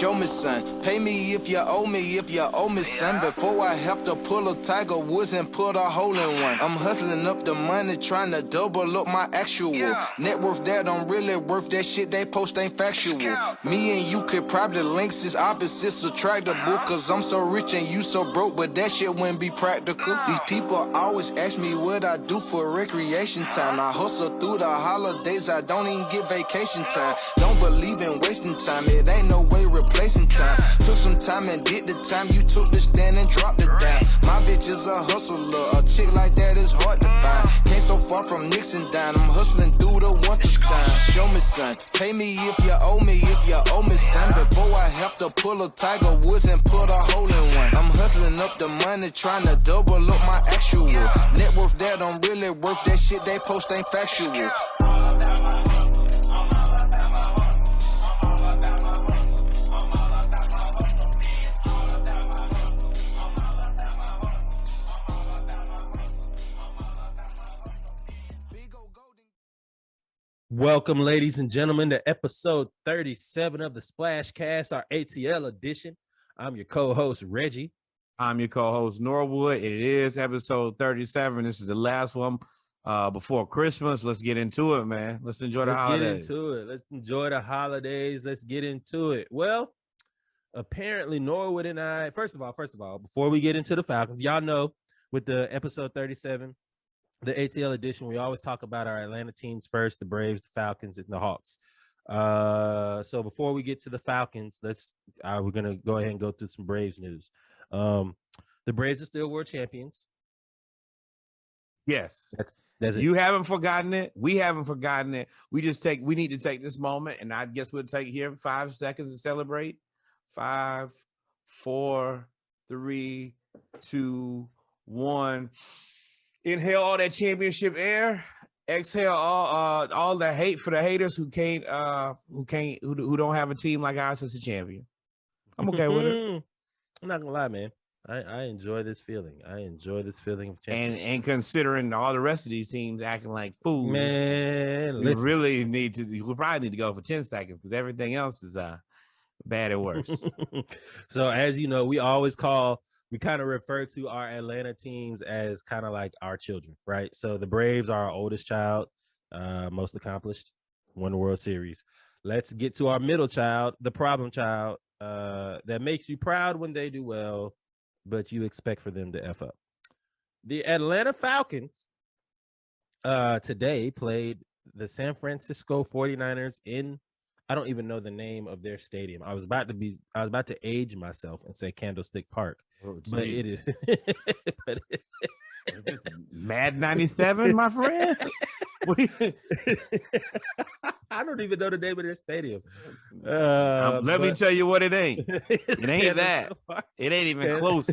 show me, son. Pay me if you owe me, son. Before I have to pull a Tiger Woods and put a hole in one. I'm hustling up the money, trying to double up my actual net worth. That I'm really worth. That shit they post ain't factual. Me and you could probably link since opposites attractable. Cause I'm so rich and you so broke, but that shit wouldn't be practical. These people always ask me what I do for recreation time. I hustle through the holidays, I don't even get vacation time. Don't believe in wasting time, it ain't no way replacing time. Took some time and did the time, you took the stand and dropped it down. My bitch is a hustler, a chick like that is hard to find. Came so far from Nixon down, I'm hustling through the winter time. Show me, son, pay me if you owe me, son. Before I have to pull a Tiger Woods and put a hole in one. I'm hustling up the money, trying to double up my actual net worth. That I'm really worth. That shit they post ain't factual. Welcome, ladies and gentlemen, to episode 37 of the Splash Cast, our ATL edition. I'm your co-host, Reggie. I'm your co-host, Norwood. It is episode 37. This is the last one before Christmas. Let's get into it, man. Let's enjoy the holidays. Let's enjoy the holidays. Let's get into it. Well, apparently Norwood and I, first of all, before we get into the Falcons, y'all know with the episode 37, the ATL edition, we always talk about our Atlanta teams first, the Braves, the Falcons, and the Hawks. So before we get to the Falcons, we're going to go ahead and go through some Braves news. The Braves are still world champions. Yes. That's it. You haven't forgotten it. We haven't forgotten it. We need to take this moment, and I guess we'll take here 5 seconds to celebrate. 5, 4, 3, 2, 1. Inhale all that championship air. Exhale all the hate for the haters who don't have a team like ours as a champion. I'm okay with it. I'm not gonna lie, man. I enjoy this feeling. I enjoy this feeling of championship. And considering all the rest of these teams acting like fools, man, we probably need to go for 10 seconds because everything else is bad and worse. So as you know, we kind of refer to our Atlanta teams as kind of like our children, right? So the Braves are our oldest child, most accomplished, won the World Series. Let's get to our middle child, the problem child, that makes you proud when they do well, but you expect for them to F up. The Atlanta Falcons today played the San Francisco 49ers in, I don't even know the name of their stadium. I was about to age myself and say Candlestick Park, but it is Mad 97, my friend. I don't even know the name of their stadium. Let me tell you what it ain't. It ain't that. It ain't even close.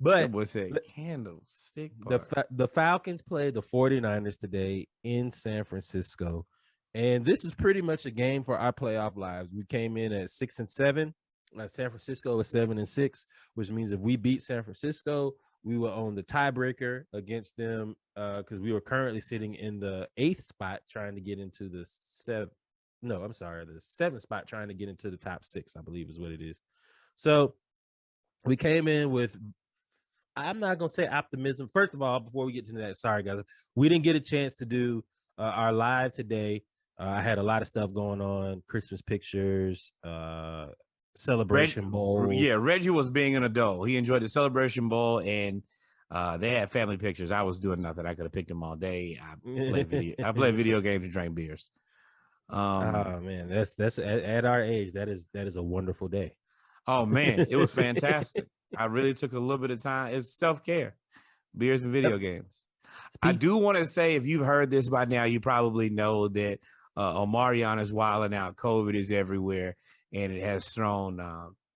But what's that? Candlestick Park. The Falcons played the 49ers today in San Francisco. And this is pretty much a game for our playoff lives. We came in at 6-7. San Francisco is 7-6, which means if we beat San Francisco, we will own the tiebreaker against them because we were currently sitting in the 8th spot trying to get into the 7th spot trying to get into the top 6, I believe is what it is. So we came in with, I'm not going to say optimism. First of all, before we get to that, sorry, guys, we didn't get a chance to do our live today. I had a lot of stuff going on, Christmas pictures, Celebration Bowl. Yeah, Reggie was being an adult. He enjoyed the Celebration Bowl, and they had family pictures. I was doing nothing. I could have picked them all day. I played video games and drank beers. Oh man, that's at our age. That is a wonderful day. Oh man, it was fantastic. I really took a little bit of time. It's self-care, beers and video games. I do want to say, if you've heard this by now, you probably know that Omarion is wilding out. COVID is everywhere, and it has thrown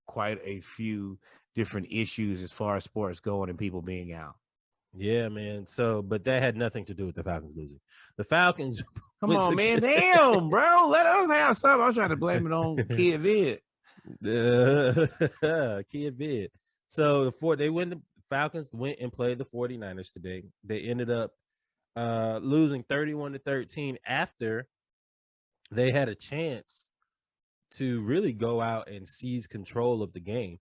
quite a few different issues as far as sports going and people being out. Yeah, man. So, but that had nothing to do with the Falcons losing. The Falcons. Come on, man. Damn, bro. Let us have something. I'm trying to blame it on Kid Vid. Kid Vid. So the Falcons went and played the 49ers today. They ended up losing 31-13 after they had a chance to really go out and seize control of the game.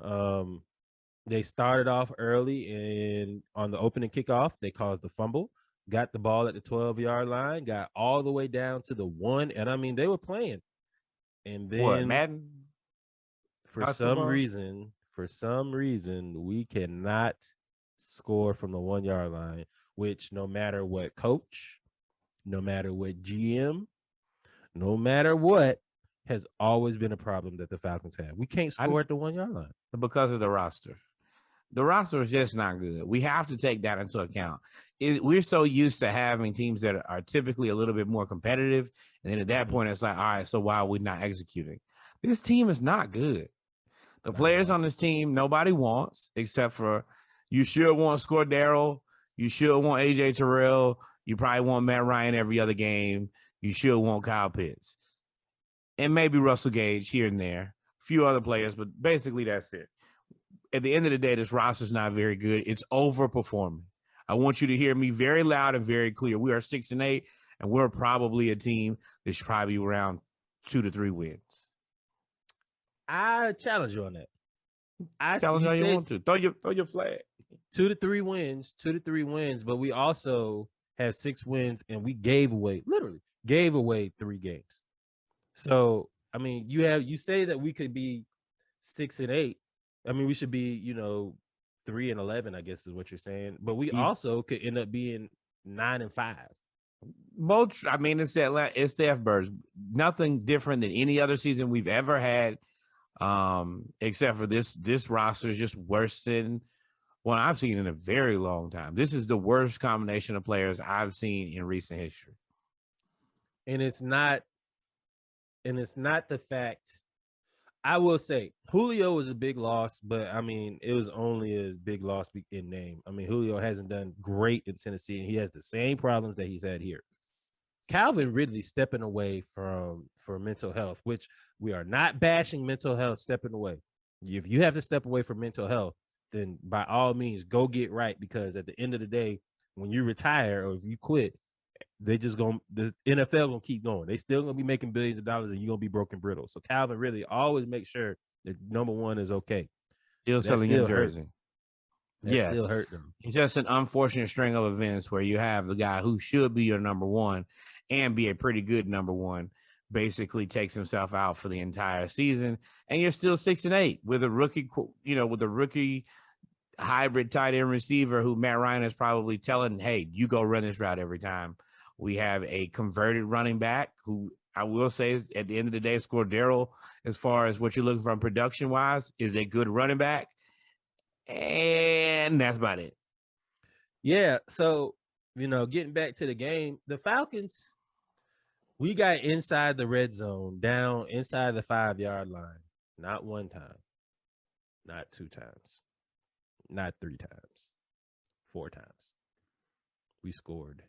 Um, they started off early and on the opening kickoff, they caused the fumble, got the ball at the 12-yard line, got all the way down to the 1, and I mean they were playing. And What, then Madden? for College some football? reason, we cannot score from the 1-yard line, which no matter what coach, no matter what GM, no matter what, has always been a problem that the Falcons have. We can't I, score at the 1-yard line. because of the roster. The roster is just not good. We have to take that into account. We're so used to having teams that are typically a little bit more competitive. And then at that point, it's like, all right, so why are we not executing? This team is not good. The players on this team, nobody wants, except for you should want Scordero. You should want AJ Terrell. You probably want Matt Ryan every other game. You should want Kyle Pitts. And maybe Russell Gage here and there. A few other players, but basically that's it. At the end of the day, this roster is not very good. It's overperforming. I want you to hear me very loud and very clear. We are 6-8, and we're probably a team that should probably be around 2 to 3 wins. I challenge you on that. Challenge how you want to. Throw your flag. 2 to 3 wins, but we also have 6 wins, and we literally gave away 3 games. So I mean, you say that we could be 6-8. I mean, we should be, 3-11, I guess is what you're saying. But we also could end up being 9-5. Both, I mean, it's the F-Birds. Nothing different than any other season we've ever had, except for this roster is just worse than what I've seen in a very long time. This is the worst combination of players I've seen in recent history. And it's not the fact. I will say Julio was a big loss, but I mean, it was only a big loss in name. I mean, Julio hasn't done great in Tennessee, and he has the same problems that he's had here. Calvin Ridley stepping away for mental health, which we are not bashing mental health, stepping away. If you have to step away from mental health, then by all means, go get right, because at the end of the day, when you retire or if you quit, the NFL gonna keep going. They still gonna be making billions of dollars, and you're gonna be broken brittle. So Calvin really always make sure that number one is okay. Still selling your jersey. Yes, still hurt them. It's just an unfortunate string of events where you have the guy who should be your number one and be a pretty good number one basically takes himself out for the entire season, and you're still 6-8 with a rookie hybrid tight end receiver who Matt Ryan is probably telling, hey, you go run this route every time. We have a converted running back who I will say at the end of the day, Scordero, as far as what you're looking for production-wise, is a good running back. And that's about it. Yeah, so, getting back to the game, the Falcons, we got inside the red zone, down inside the 5-yard line. Not 1 time, not 2 times, not 3 times, 4 times. We scored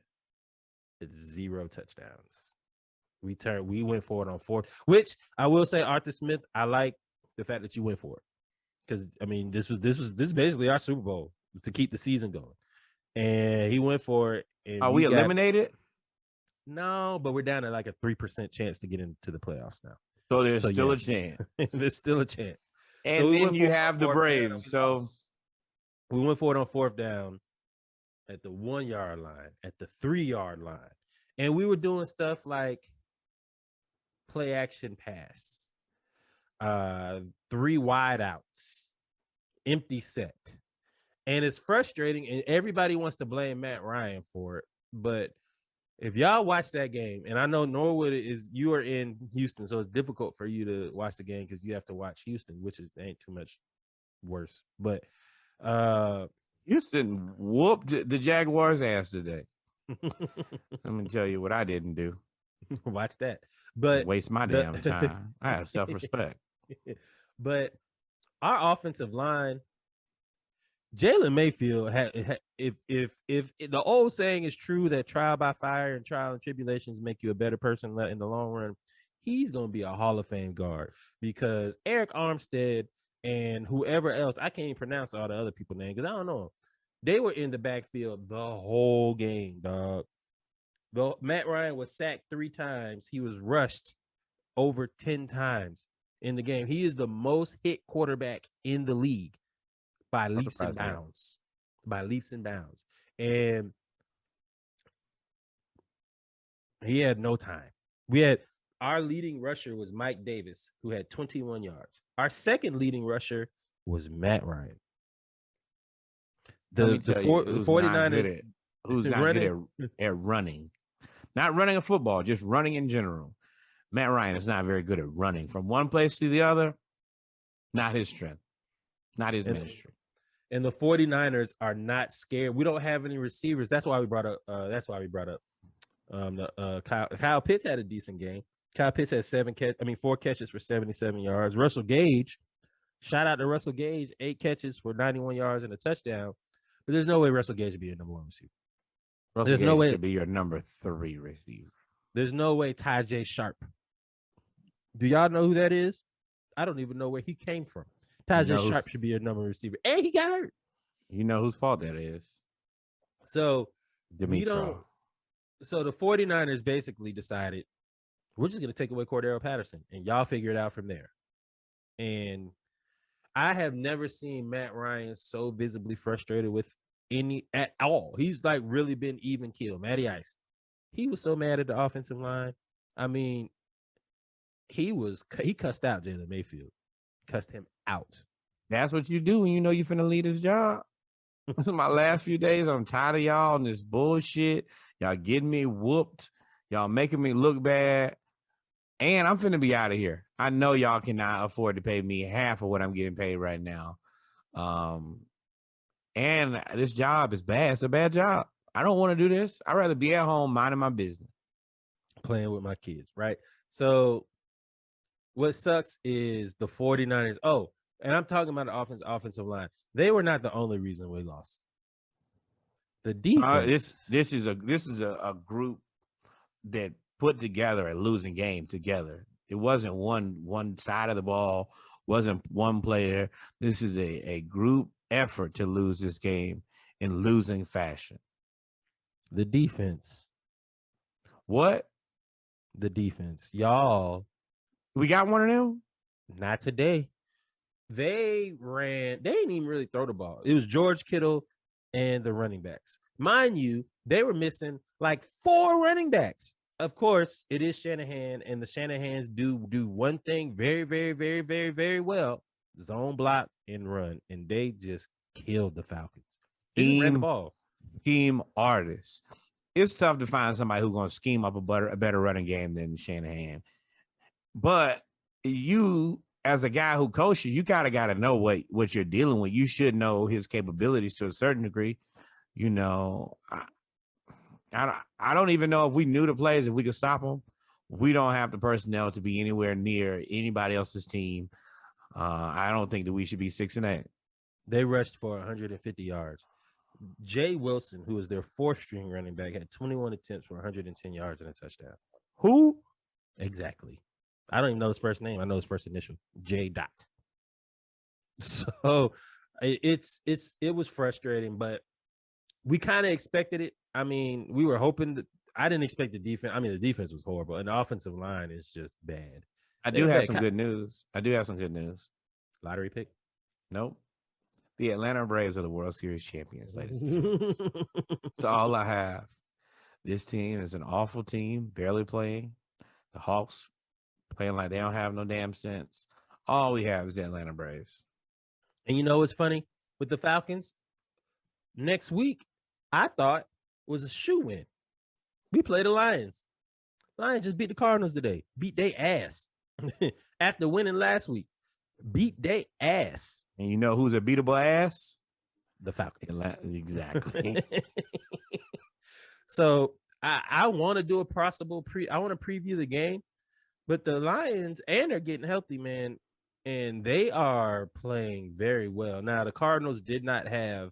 0 touchdowns. We went for it on 4th, which I will say, Arthur Smith, I like the fact that you went for it, because I mean this is basically our Super Bowl to keep the season going, and he went for it. And are we eliminated? No, but we're down to like a 3% chance to get into the playoffs now. So there's still a chance. There's still a chance. And so then you have the Braves. So we went for it on 4th down at the 1-yard line, at the 3-yard line. And we were doing stuff like play action pass, 3 wide outs, empty set. And it's frustrating, and everybody wants to blame Matt Ryan for it. But if y'all watch that game, and I know Norwood you are in Houston, so it's difficult for you to watch the game because you have to watch Houston, which ain't too much worse. But Houston whooped the Jaguars' ass today. Let me tell you what I didn't do. Watch that. But waste my damn time. I have self-respect. But our offensive line, Jalen Mayfield, if the old saying is true that trial by fire and trial and tribulations make you a better person in the long run, he's going to be a Hall of Fame guard, because Eric Armstead and whoever else, I can't even pronounce all the other people's names because I don't know them. They were in the backfield the whole game, dog. Matt Ryan was sacked 3 times. He was rushed over 10 times in the game. He is the most hit quarterback in the league by leaps and bounds. By leaps and bounds. And he had no time. Our leading rusher was Mike Davis, who had 21 yards. Our second leading rusher was Matt Ryan. The 49ers who's not good at running. Not running a football, just running in general. Matt Ryan is not very good at running from one place to the other. Not his strength. Not his ministry. And the 49ers are not scared. We don't have any receivers. That's why we brought up Kyle Pitts had a decent game. Kyle Pitts had 4 catches for 77 yards. Russell Gage, shout out to Russell Gage, 8 catches for 91 yards and a touchdown. But there's no way Russell Gage would be your number 1 receiver. Russell Gage should be your number 3 receiver. There's no way Tajay Sharp. Do y'all know who that is? I don't even know where he came from. Tajay Sharp should be your number 1 receiver. And he got hurt. You know whose fault that is. So Demetro. So the 49ers basically decided, we're just going to take away Cordero Patterson, and y'all figure it out from there. And I have never seen Matt Ryan so visibly frustrated with at all. He's like really been even keel. Matty Ice. He was so mad at the offensive line. I mean, he cussed out Jalen Mayfield. Cussed him out. That's what you do when you know you're finna lead his job. This is my last few days. I'm tired of y'all and this bullshit. Y'all getting me whooped. Y'all making me look bad. And I'm finna be out of here. I know y'all cannot afford to pay me half of what I'm getting paid right now. And this job is bad. It's a bad job. I don't want to do this. I'd rather be at home minding my business. Playing with my kids, right? So what sucks is the 49ers. Oh, and I'm talking about the offensive line. They were not the only reason we lost. The defense. This is a group that put together a losing game together. It wasn't one side of the ball, wasn't one player. This is a group effort to lose this game in losing fashion. The defense. What? The defense. Y'all. We got one of them? Not today. They didn't even really throw the ball. It was George Kittle and the running backs. Mind you, they were missing like 4 running backs. Of course, it is Shanahan, and the Shanahans do one thing very, very, very, very, very well: zone block and run, and they just killed the Falcons. They ran the ball. Team artists. It's tough to find somebody who's going to scheme up a better running game than Shanahan. But you, as a guy who coaches, you got to know what you're dealing with. You should know his capabilities to a certain degree. You know, I don't even know if we knew the plays, if we could stop them. We don't have the personnel to be anywhere near anybody else's team. I don't think that we should be 6-8. They rushed for 150 yards. Jay Wilson, who is their 4th string running back, had 21 attempts for 110 yards and a touchdown. Who? Exactly. I don't even know his first name. I know his first initial, J. Dot. So it was frustrating, but we kind of expected it. I mean, we were hoping that I didn't expect the defense. I mean, the defense was horrible, and the offensive line is just bad. I do have some good news. Lottery pick? Nope. The Atlanta Braves are the World Series champions, ladies and gentlemen. That's all I have. This team is an awful team, barely playing. The Hawks playing like they don't have no damn sense. All we have is the Atlanta Braves. And you know what's funny? With the Falcons, next week, I thought was a shoe-in. We play the Lions. Lions just beat the Cardinals today. Beat their ass. After winning last week. Beat their ass. And you know who's a beatable ass? The Falcons. Exactly. So I want to do a possible I want to preview the game, but the Lions, and they're getting healthy, man, and they are playing very well. Now, the Cardinals did not have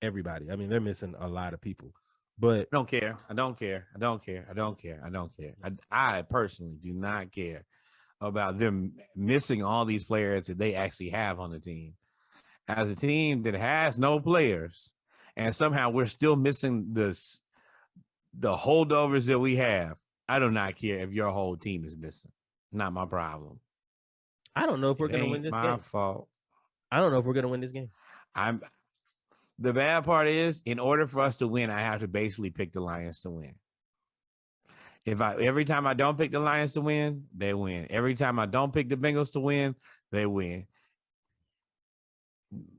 everybody. I mean, they're missing a lot of people, but I don't care. I personally do not care about them missing all these players that they actually have on the team. As a team that has no players, and somehow we're still missing the holdovers that we have, I do not care if your whole team is missing. Not my problem. I don't know if we're It gonna win ain't this my game. fault. I don't know if we're gonna win this game. The bad part is, in order for us to win, I have to basically pick the Lions to win. Every time I don't pick the Lions to win, they win. Every time I don't pick the Bengals to win, they win.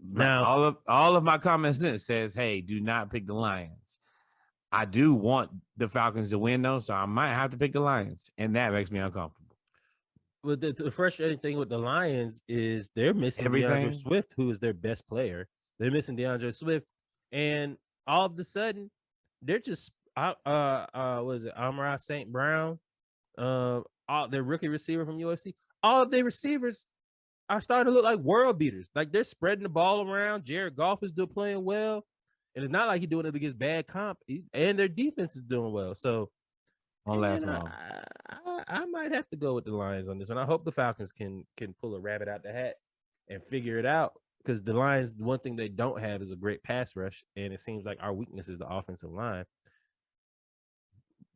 Now, all of my common sense says, hey, do not pick the Lions. I do want the Falcons to win, though, so I might have to pick the Lions, and that makes me uncomfortable. well, the frustrating thing with the Lions is they're missing DeAndre Swift, who is their best player. They're missing DeAndre Swift, and all of a sudden, they're just was it Amon-Ra St. Brown, their rookie receiver from USC. All of their receivers are starting to look like world beaters. Like they're spreading the ball around. Jared Goff is still playing well, and it's not like he's doing it against bad comp. And their defense is doing well. So, I might have to go with the Lions on this one. I hope the Falcons can pull a rabbit out the hat and figure it out. Because the Lions, one thing they don't have is a great pass rush, and it seems like our weakness is the offensive line.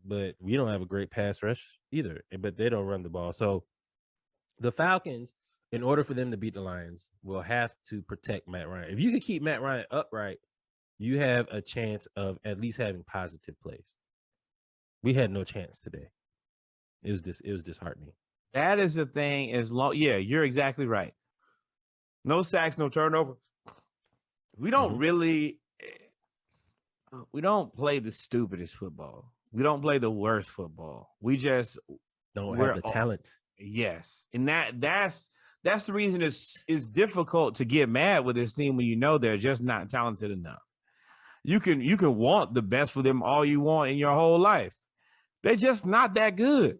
But we don't have a great pass rush either. But they don't run the ball. So the Falcons, in order for them to beat the Lions, will have to protect Matt Ryan. If you can keep Matt Ryan upright, you have a chance of at least having positive plays. We had no chance today. It was disheartening. That is the thing. Yeah, you're exactly right. No sacks, no turnovers. We don't we don't play the stupidest football. We don't play the worst football. We just don't have the talent. Yes. And that's the reason it's difficult to get mad with this team when you know they're just not talented enough. You can want the best for them all you want in your whole life. They're just not that good.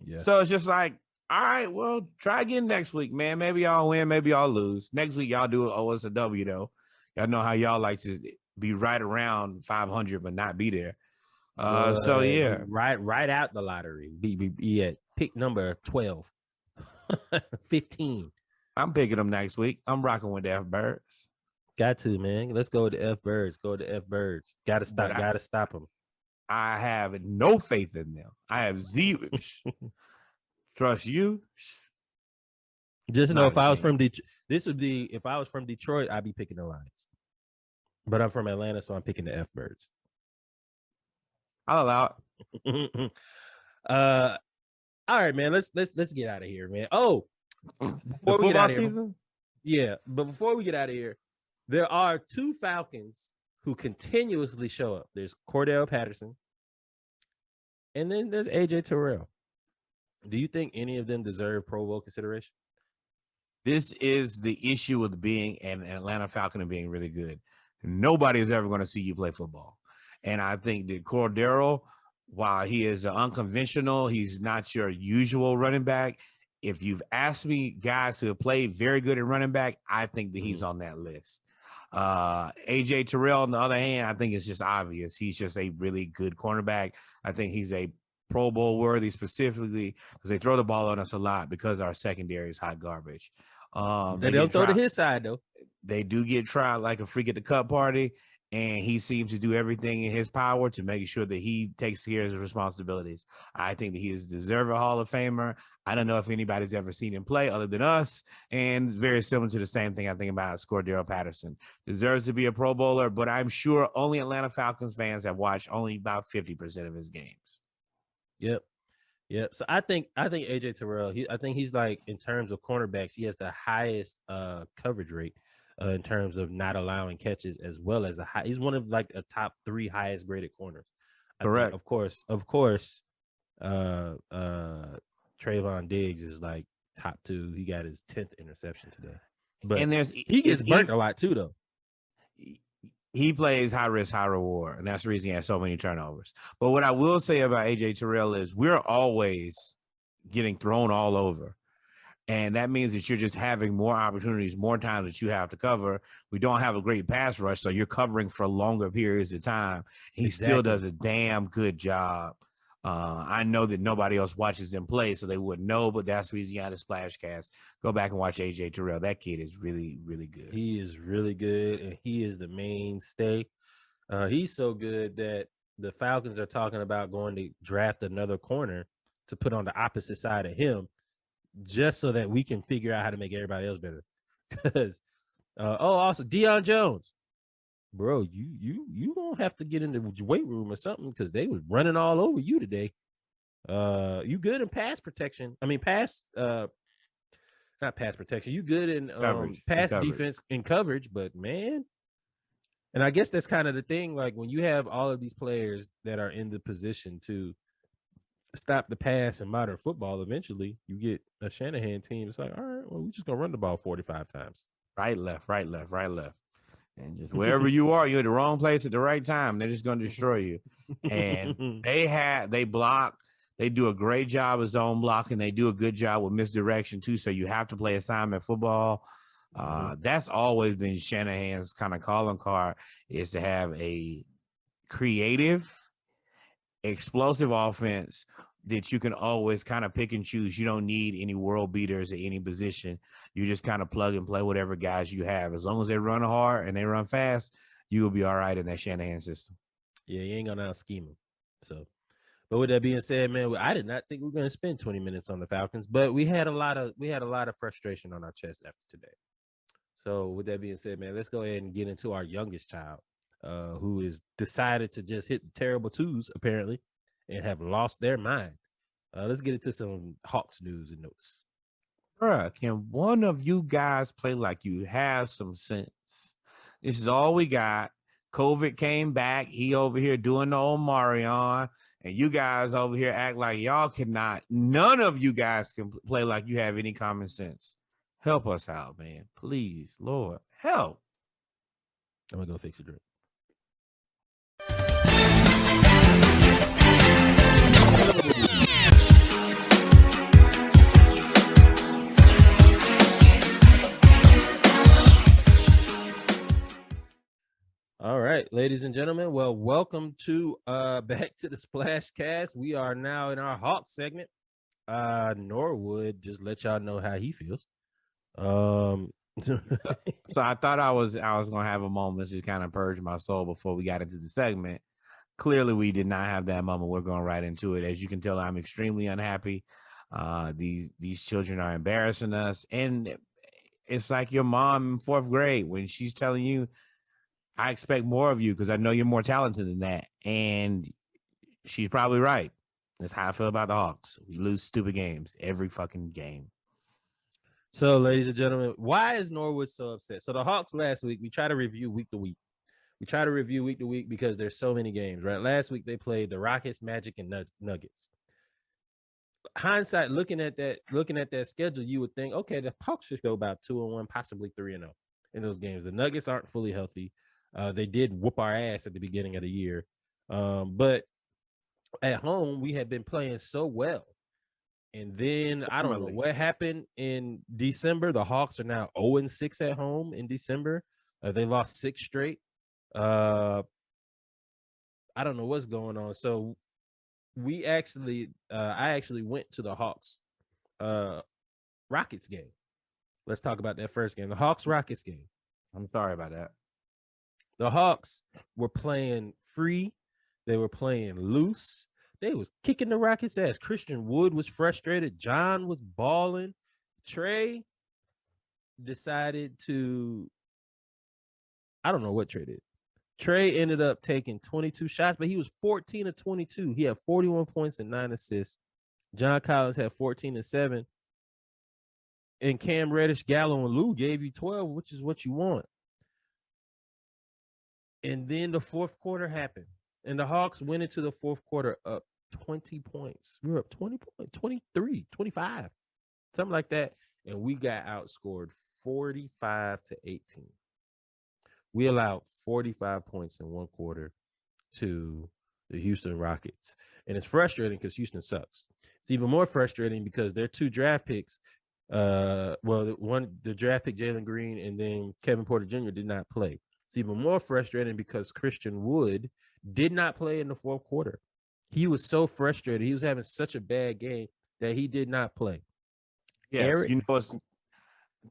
Yeah. So it's just like, all right, well, try again next week, man. Maybe y'all win, maybe y'all lose. Next week y'all do us a W though. Y'all know how y'all like to be right around 500 but not be there. So yeah, right out the lottery. Be at pick number 12, 15. I'm picking them next week. I'm rocking with the F Birds. Got to, man. Let's go with the F Birds. Go with the F Birds. Got to stop. Got to stop them. I have no faith in them. I have zero. Trust you. Just know if I was from Detroit, if I was from Detroit, I'd be picking the Lions. But I'm from Atlanta, so I'm picking the F Birds. I'll allow it. All right, man. Let's get out of here, man. Oh, before we get out of here, but before we get out of here, there are two Falcons who continuously show up. There's Cordell Patterson, and then there's AJ Terrell. Do you think any of them deserve Pro Bowl consideration? This is the issue with being an Atlanta Falcon and being really good. Nobody is ever going to see you play football. And I think that Cordero, while he is unconventional, he's not your usual running back. If you've asked me guys who have played very good at running back, I think that he's on that list. AJ Terrell, on the other hand, I think it's just obvious. He's just a really good cornerback. I think he's a Pro Bowl worthy specifically because they throw the ball on us a lot because our secondary is hot garbage. They don't throw to his side, though. They do get tried like a freak at the cup party, and he seems to do everything in his power to make sure that he takes care of his responsibilities. I think that he is deserving Hall of Famer. I don't know if anybody's ever seen him play other than us, and very similar to the same thing I think about Cordero Patterson. Deserves to be a Pro Bowler, but I'm sure only Atlanta Falcons fans have watched only about 50% of his games. Yep. So I think AJ Terrell, I think he's like, in terms of cornerbacks, he has the highest coverage rate in terms of not allowing catches, as well as he's one of like a top 3 highest graded corners. Correct. Of course, Trayvon Diggs is like top 2. He got his 10th interception today. But he gets burnt a lot too, though. He plays high risk, high reward, and that's the reason he has so many turnovers. But what I will say about AJ Terrell is we're always getting thrown all over. And that means that you're just having more opportunities, more times that you have to cover. We don't have a great pass rush, so you're covering for longer periods of time. He still does a damn good job. I know that nobody else watches him play, so they wouldn't know, but that's the reason you had a splash cast. Go back and watch AJ Terrell. That kid is really, really good. He is really good, and he is the mainstay. He's so good that the Falcons are talking about going to draft another corner to put on the opposite side of him, just so that we can figure out how to make everybody else better. Because also Deion Jones, bro, you don't have to get in the weight room or something because they was running all over you today. You good in pass protection? I mean, not pass protection. You good in pass defense and coverage, but man. And I guess that's kind of the thing. Like when you have all of these players that are in the position to stop the pass in modern football, eventually you get a Shanahan team. It's like, all right, well, we're just gonna run the ball 45 times. Right, left. And just wherever you are, you're at the wrong place at the right time. They're just gonna destroy you. And they block. They do a great job of zone blocking. They do a good job with misdirection too. So you have to play assignment football. That's always been Shanahan's kind of calling card, is to have a creative, explosive offense that you can always kind of pick and choose. You don't need any world beaters at any position. You just kind of plug and play whatever guys you have. As long as they run hard and they run fast, you will be all right in that Shanahan system. Yeah, you ain't gonna out scheme them. So, but with that being said, man, I did not think we were gonna spend 20 minutes on the Falcons, but we had a lot of frustration on our chest after today. So with that being said, man, let's go ahead and get into our youngest child, who is decided to just hit the terrible twos, apparently, and have lost their mind. Let's get into some Hawks news and notes. Bruh, can one of you guys play like you have some sense? This is all we got. COVID came back. He over here doing the old Marion, and you guys over here act like y'all cannot. None of you guys can play like you have any common sense. Help us out, man. Please, Lord, help. I'm going to go fix a drink. All right, ladies and gentlemen. Well, welcome to back to the Splash Cast. We are now in our Hawks segment. Norwood just let y'all know how he feels. So I thought I was gonna have a moment to kind of purge my soul before we got into the segment. Clearly, we did not have that moment. We're going right into it. As you can tell, I'm extremely unhappy. These children are embarrassing us, and it's like your mom in 4th grade when she's telling you, "I expect more of you because I know you're more talented than that," and she's probably right. That's how I feel about the Hawks. We lose stupid games every fucking game. So, ladies and gentlemen, why is Norwood so upset? So the Hawks last week, we try to review week to week. We try to review week to week because there's so many games, right? Last week they played the Rockets, Magic, and Nuggets. Hindsight, looking at that schedule, you would think, okay, the Hawks should go about 2-1, possibly 3-0 in those games. The Nuggets aren't fully healthy. They did whoop our ass at the beginning of the year, but at home we had been playing so well. And then I don't know what happened in December. The Hawks are now 0-6 at home in December. They lost 6 straight. I don't know what's going on. So I actually went to the Hawks Rockets game. Let's talk about that first game. The Hawks Rockets game. I'm sorry about that. The Hawks were playing free. They were playing loose. They was kicking the Rockets' ass. Christian Wood was frustrated. John was balling. Trey decided to, I don't know what Trey did. Trey ended up taking 22 shots, but he was 14 of 22. He had 41 points and 9 assists. John Collins had 14 and 7. And Cam Reddish, Gallo, and Lou gave you 12, which is what you want. And then the fourth quarter happened. And the Hawks went into the fourth quarter up 20 points. We were up 20 points, 23, 25, something like that. And we got outscored 45-18. We allowed 45 points in one quarter to the Houston Rockets. And it's frustrating because Houston sucks. It's even more frustrating because their 2 draft picks, the draft pick Jalen Green and then Kevin Porter Jr. did not play. It's even more frustrating because Christian Wood did not play in the fourth quarter. He was so frustrated. He was having such a bad game that he did not play. Yes,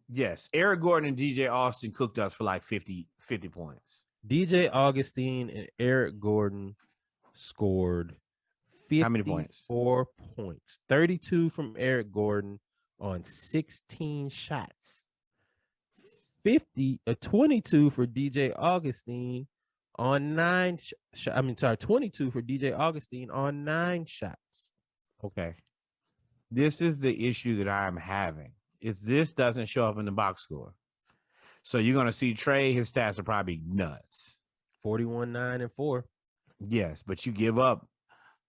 yes. Eric Gordon and DJ Austin cooked us for like 50 points. DJ Augustine and Eric Gordon scored How many points? 54 points. 32 from Eric Gordon on 16 shots. 22 for DJ Augustine on 22 for DJ Augustine on 9 shots. Okay. This is the issue that I'm having. If this doesn't show up in the box score. So you're going to see Trey, his stats are probably nuts. 41, 9, and 4. Yes, but you give up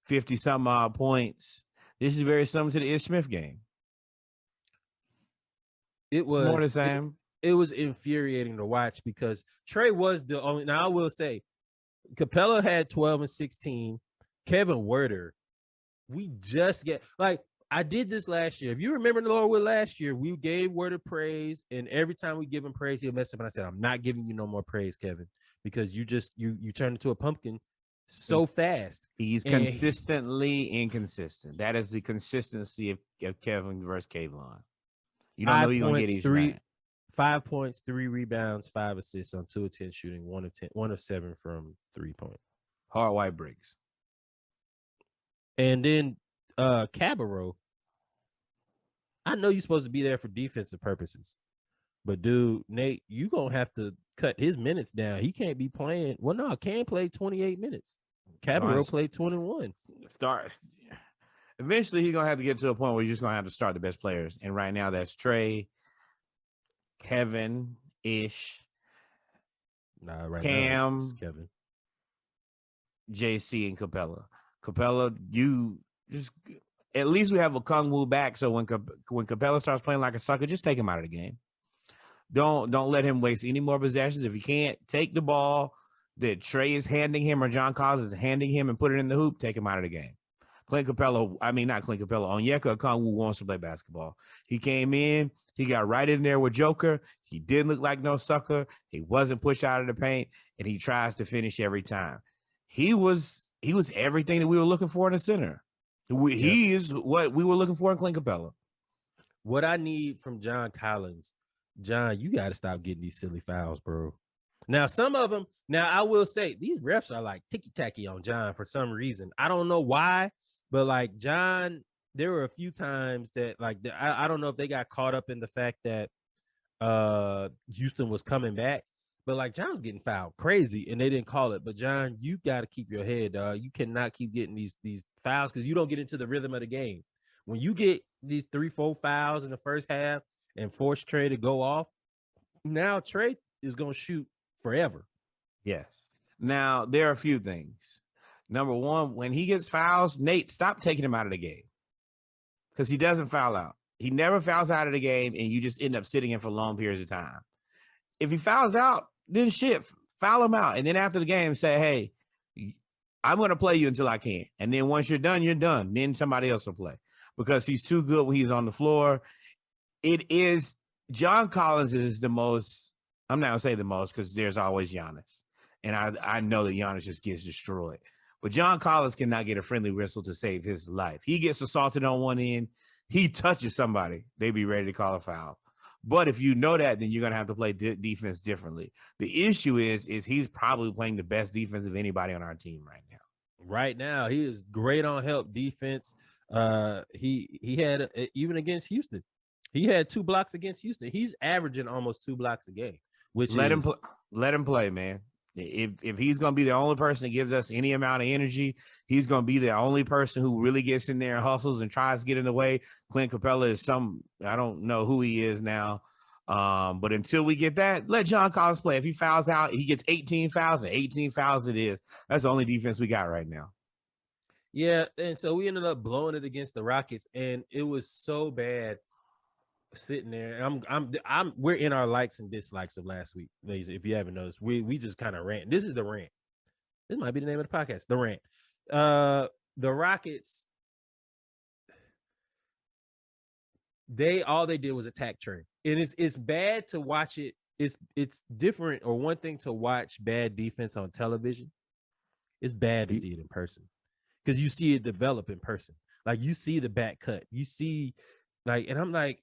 50-some odd points. This is very similar to the Ish Smith game. It was more the same. It was infuriating to watch because Trey was the only. Now I will say, Capella had 12 and 16. Kevin Werder, we just get like I did this last year. If you remember Norwood last year, we gave Werder praise, and every time we give him praise, he'll mess up. And I said, I'm not giving you no more praise, Kevin, because you turned into a pumpkin so fast. He's consistently inconsistent. That is the consistency of Kevin versus Kavon. You don't know you're gonna get each night. 5 points, 3 rebounds, 5 assists on 2 of 10 shooting, 1 of 7 from 3-point. Hard white breaks. And then Cabarro, I know you're supposed to be there for defensive purposes, but dude, Nate, you gonna have to cut his minutes down. He can't be playing. Well, no, Cam played 28 minutes. Cabarro played 21. Eventually, he's gonna have to get to a point where you're just gonna have to start the best players. And right now, that's Trey, Kevin, Ish, Cam, now Kevin, JC, and Capella. Capella, you just at least we have a Kung Wu back. So when Capella starts playing like a sucker, just take him out of the game. Don't let him waste any more possessions. If he can't take the ball that Trey is handing him or John Collins is handing him and put it in the hoop, take him out of the game. Not Clint Capella. Onyeka Okongwu wants to play basketball. He came in, he got right in there with Joker. He didn't look like no sucker. He wasn't pushed out of the paint, and he tries to finish every time. He was everything that we were looking for in the center. He is what we were looking for in Clint Capella. What I need from John Collins, John, you got to stop getting these silly fouls, bro. Now, some of them, I will say, these refs are like ticky-tacky on John for some reason. I don't know why, but like John, there were a few times that like, I don't know if they got caught up in the fact that Houston was coming back, but like John was getting fouled crazy and they didn't call it. But John, you got to keep your head, you cannot keep getting these fouls because you don't get into the rhythm of the game. When you get these 3-4 fouls in the first half and force Trey to go off, now Trey is going to shoot forever. Yes. Now, there are a few things. Number one, when he gets fouls, Nate, stop taking him out of the game because he doesn't foul out. He never fouls out of the game, and you just end up sitting in for long periods of time. If he fouls out, then shit, foul him out. And then after the game, say, hey, I'm going to play you until I can. And then once you're done, you're done. Then somebody else will play because he's too good when he's on the floor. It is John Collins is the most, I'm not going to say the most because there's always Giannis. And I know that Giannis just gets destroyed. But John Collins cannot get a friendly whistle to save his life. He gets assaulted on one end. He touches somebody. They be ready to call a foul. But if you know that, then you're going to have to play defense differently. The issue is he's probably playing the best defense of anybody on our team right now. Right now, he is great on help defense. He had even against Houston, he had 2 blocks against Houston. He's averaging almost 2 blocks a game. Which let him play, man. If he's going to be the only person that gives us any amount of energy, he's going to be the only person who really gets in there and hustles and tries to get in the way. Clint Capella is I don't know who he is now. But until we get that, let John Collins play. If he fouls out, he gets 18 fouls, and 18 fouls it is. That's the only defense we got right now. Yeah, and so we ended up blowing it against the Rockets, and it was so bad sitting there. We're in our likes and dislikes of last week, ladies. If you haven't noticed, we just kind of rant. This is the rant. This might be the name of the podcast, the rant. The Rockets, all they did was attack Trey, and it's bad to watch it. It's different, or one thing to watch bad defense on television. It's bad to see it in person because you see it develop in person. Like you see the back cut, you see, like, and I'm like.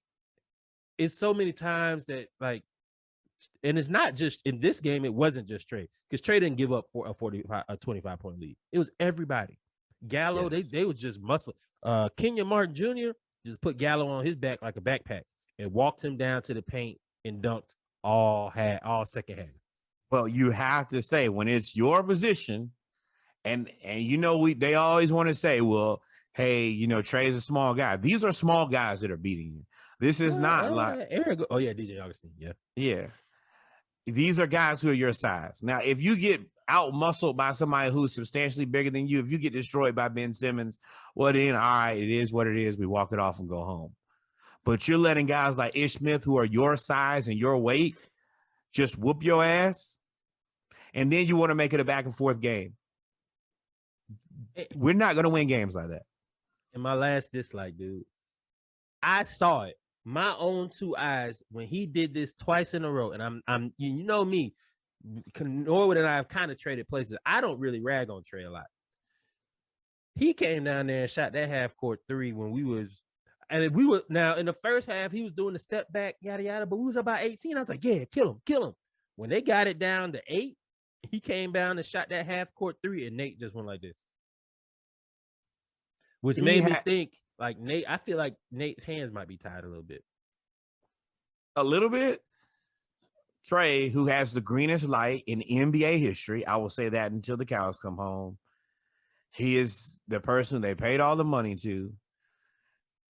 It's so many times that like, and it's not just in this game. It wasn't just Trey because Trey didn't give up for a 25-point lead. It was everybody. Gallo, Yes. they was just muscle. Kenya Martin Jr. just put Gallo on his back like a backpack and walked him down to the paint and dunked all second half. Well, you have to say when it's your position, and they always want to say, well, hey, Trey's a small guy. These are small guys that are beating you. This is not like Eric. Oh yeah, DJ Augustine. yeah. These are guys who are your size. Now, if you get out muscled by somebody who's substantially bigger than you, if you get destroyed by Ben Simmons, well then, all right, it is what it is. We walk it off and go home. But you're letting guys like Ish Smith, who are your size and your weight, just whoop your ass, and then you want to make it a back and forth game. We're not going to win games like that. And my last dislike, dude, I saw it, my own two eyes, when he did this twice in a row. And I'm you know me, Norwood and I have kind of traded places. I don't really rag on Trey a lot. He came down there and shot that half court three when we were now in the first half, he was doing the step back, yada yada, but we was about 18. I was like, yeah, kill him. When they got it down to 8, he came down and shot that half court three, and Nate just went like this. Which made me think, like, Nate, I feel like Nate's hands might be tied a little bit. A little bit? Trey, who has the greenest light in NBA history, I will say that until the cows come home. He is the person they paid all the money to.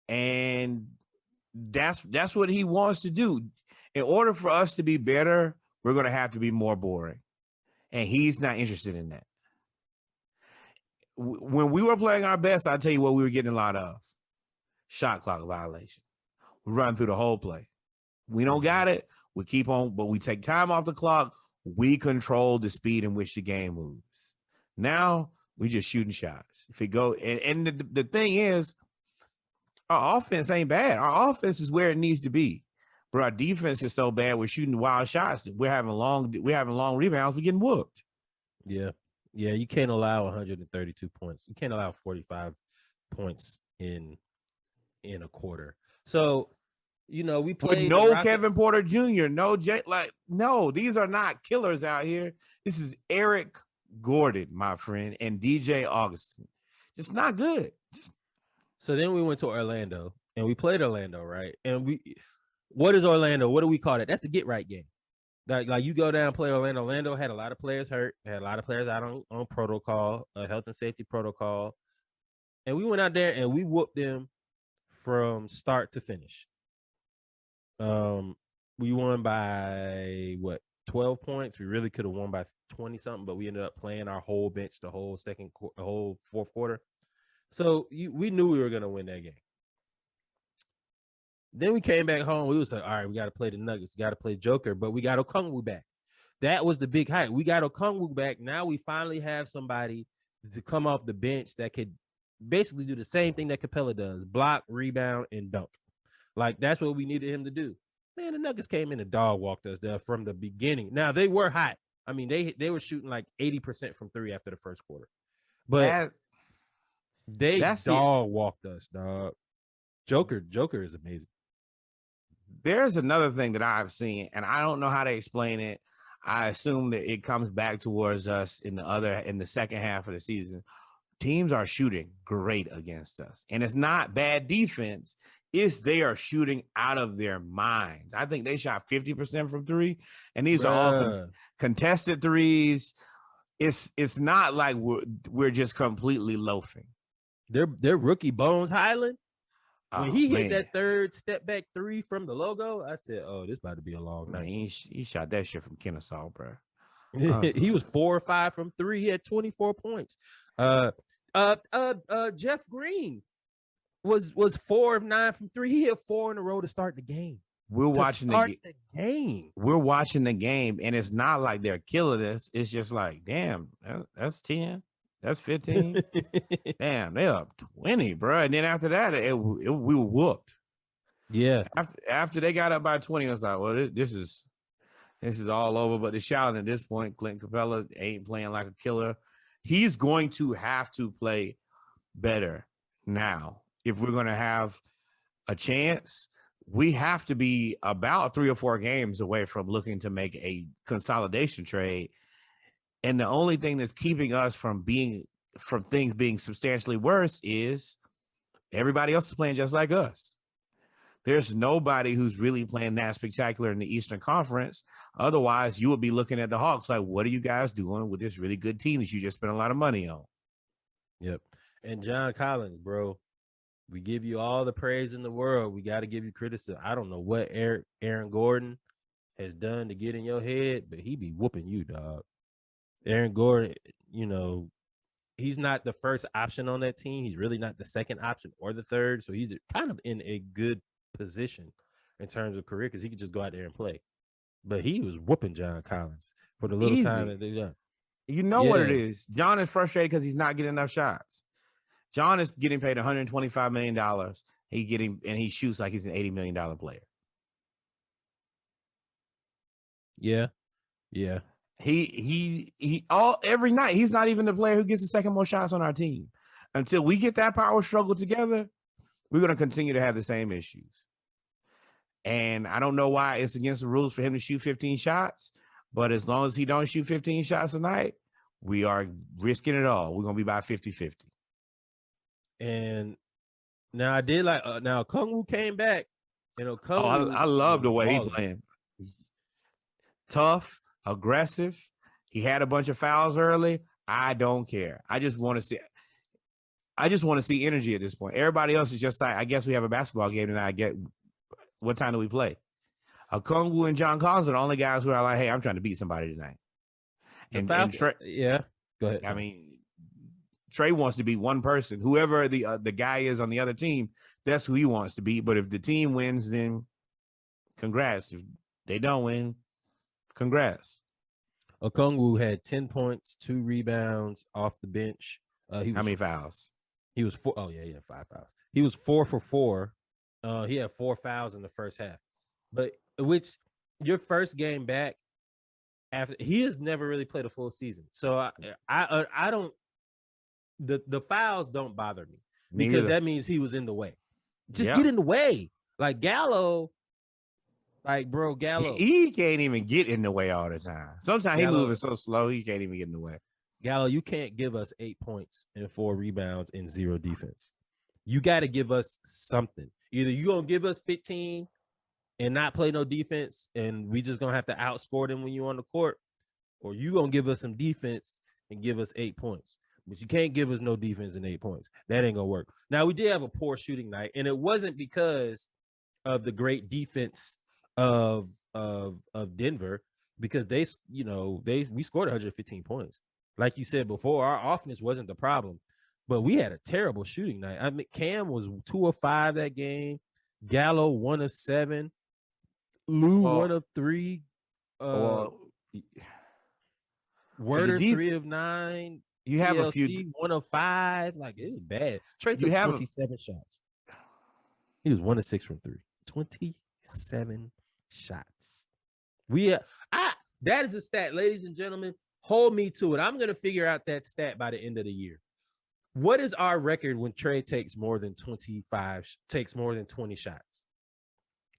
And that's what he wants to do. In order for us to be better, we're going to have to be more boring. And he's not interested in that. When we were playing our best, I'll tell you what we were getting a lot of. Shot clock violation. We run through the whole play. We don't got it. We keep on, but we take time off the clock. We control the speed in which the game moves. Now, we just shooting shots. If it go, and the thing is, our offense ain't bad. Our offense is where it needs to be. But our defense is so bad, we're shooting wild shots. We're having long rebounds. We're getting whooped. Yeah. Yeah, you can't allow 132 points. You can't allow 45 points in a quarter. So, we played with no Kevin Porter Jr., no Jay, no, these are not killers out here. This is Eric Gordon, my friend, and DJ Augustine. It's not good. So then we went to Orlando, and we played Orlando, right? And what is Orlando? What do we call it? That's the get right game. Like you go down and play Orlando. Orlando had a lot of players hurt. They had a lot of players out on protocol, health and safety protocol. And we went out there and we whooped them from start to finish. We won by 12 points. We really could have won by 20 something, but we ended up playing our whole bench the whole fourth quarter. So we knew we were going to win that game. Then we came back home. We was like, all right, we got to play the Nuggets. We got to play Joker, but we got Okongwu back. That was the big hype. We got Okongwu back. Now we finally have somebody to come off the bench that could basically do the same thing that Capella does: block, rebound, and dunk. Like, that's what we needed him to do. Man, the Nuggets came in and dog walked us there from the beginning. Now, they were hot. I mean, they were shooting like 80% from three after the first quarter. But they dog walked us, dog. Joker is amazing. There's another thing that I've seen, and I don't know how to explain it. I assume that it comes back towards us in the second half of the season. Teams are shooting great against us, and it's not bad defense. It's they are shooting out of their minds. I think they shot 50% from three, and these are all contested threes. It's not like we're just completely loafing. They're rookie Bones Highland. When he hit that third step back three from the logo, I said, "Oh, this about to be a long night." He shot that shit from Kennesaw, bro. He was 4 or 5 from three. He had 24 points. Jeff Green was 4 of 9 from three. He hit 4 in a row to start the game. We're watching the game. We're watching the game, and it's not like they're killing us. It's just like, damn, that's 10. That's 15. Damn, they up 20, bro. And then after that, we were whooped. Yeah. After they got up by 20, I was like, well, this is all over. But the shouting at this point, Clint Capella ain't playing like a killer. He's going to have to play better now. If we're going to have a chance, we have to be about 3 or 4 games away from looking to make a consolidation trade. And the only thing that's keeping us from being from things being substantially worse is everybody else is playing just like us. There's nobody who's really playing that spectacular in the Eastern Conference. Otherwise, you would be looking at the Hawks like, what are you guys doing with this really good team that you just spent a lot of money on? Yep. And John Collins, bro, we give you all the praise in the world. We got to give you criticism. I don't know what Aaron Gordon has done to get in your head, but he be whooping you, dog. Aaron Gordon, he's not the first option on that team. He's really not the second option or the third. So he's kind of in a good position in terms of career because he could just go out there and play. But he was whooping John Collins for the little time that they done. You know what it is. John is frustrated because he's not getting enough shots. John is getting paid $125 million. He shoots like he's an $80 million player. Yeah. Every night he's not even the player who gets the second most shots on our team. Until we get that power struggle together, we're going to continue to have the same issues. And I don't know why it's against the rules for him to shoot 15 shots, but as long as he don't shoot 15 shots a night, we are risking it all. We're going to be about 50-50. And now I did like now Okongwu came back. I love the way he's playing. Tough, aggressive. He had a bunch of fouls early. I don't care. I just want to see energy at this point. Everybody else is just like, I guess we have a basketball game tonight. What time do we play? Okongwu and John Collins are the only guys who are like, hey, I'm trying to beat somebody tonight. And Trey, yeah, go ahead. I mean, Trey wants to beat one person. Whoever the guy is on the other team, that's who he wants to beat. But if the team wins, then congrats. If they don't win, congrats. Okongwu had 10 points, 2 rebounds off the bench. How many fouls? He was 5 fouls. He was 4 for 4. He had 4 fouls in the first half. But which your first game back after he has never really played a full season. So I don't the fouls don't bother me because that means he was in the way. Just get in the way. Like Gallo. Like, bro, Gallo. He can't even get in the way all the time. Sometimes he's moving so slow, he can't even get in the way. Gallo, you can't give us 8 points and 4 rebounds and 0 defense. You got to give us something. Either you're going to give us 15 and not play no defense, and we just going to have to outscore them when you're on the court, or you going to give us some defense and give us 8 points. But you can't give us no defense and 8 points. That ain't going to work. Now, we did have a poor shooting night, and it wasn't because of the great defense of Denver, because we scored 115 points. Like you said before, our offense wasn't the problem, but we had a terrible shooting night. I mean, Cam was 2 of 5 that game. Gallo 1 of 7. Lou 1 of 3. Werder 3 of 9. You TLC, have a few 1 of 5. Like, it was bad. Trey took 27 shots. He was 1 of 6 from 3. 27 shots. That is a stat, ladies and gentlemen. Hold me to it. I'm going to figure out that stat by the end of the year. What is our record when Trey takes more than 20 shots?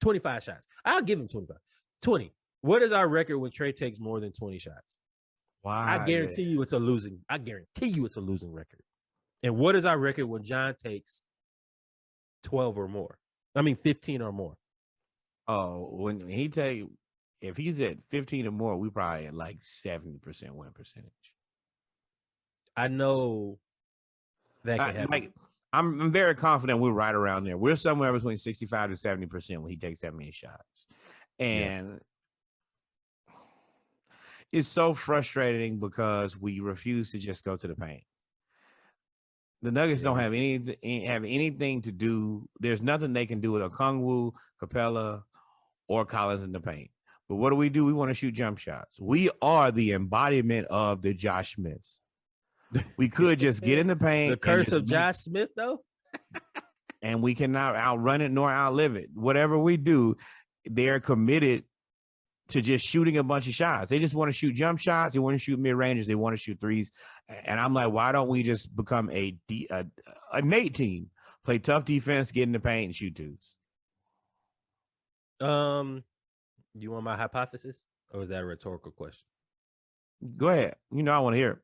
25 shots. I'll give him 25. 20. What is our record when Trey takes more than 20 shots? Wow. I guarantee you it's a losing record. And what is our record when John takes 12 or more? I mean 15 or more. Oh, if he's at 15 or more, we probably at like 70% win percentage. I know that can happen. Like, I'm very confident we're right around there. We're somewhere between 65 to 70% when he takes that many shots. And it's so frustrating because we refuse to just go to the paint. The Nuggets don't have anything to do. There's nothing they can do with Okongwu, Capella, or Collins in the paint. But what do? We want to shoot jump shots. We are the embodiment of the Josh Smiths. We could just get in the paint. The curse of Josh Smith, though? And we cannot outrun it nor outlive it. Whatever we do, they're committed to just shooting a bunch of shots. They just want to shoot jump shots. They want to shoot mid-ranges. They want to shoot threes. And I'm like, why don't we just become a Nate team? Play tough defense, get in the paint, and shoot twos. You want my hypothesis, or is that a rhetorical question? Go ahead. I want to hear it.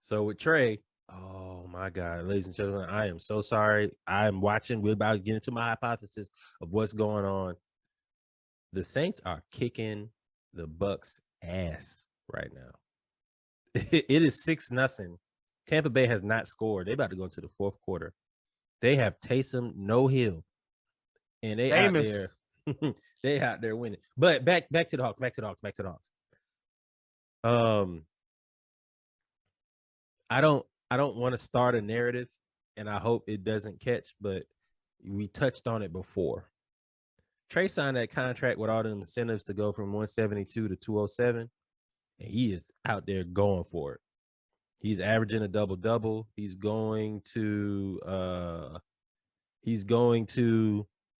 So with Trey, Oh my God, ladies and gentlemen, I am so sorry. I'm watching. We're about to get into my hypothesis of what's going on. The Saints are kicking the Bucks ass right now. It is 6-0. Tampa Bay has not scored. They about to go into the fourth quarter. They have Taysom no Hill, and they out there. They out there winning. But back to the Hawks. Back to the Hawks. Back to the Hawks. I don't want to start a narrative, and I hope it doesn't catch. But we touched on it before. Trey signed that contract with all the incentives to go from 172 to 207, and he is out there going for it. He's averaging a double-double. He's going to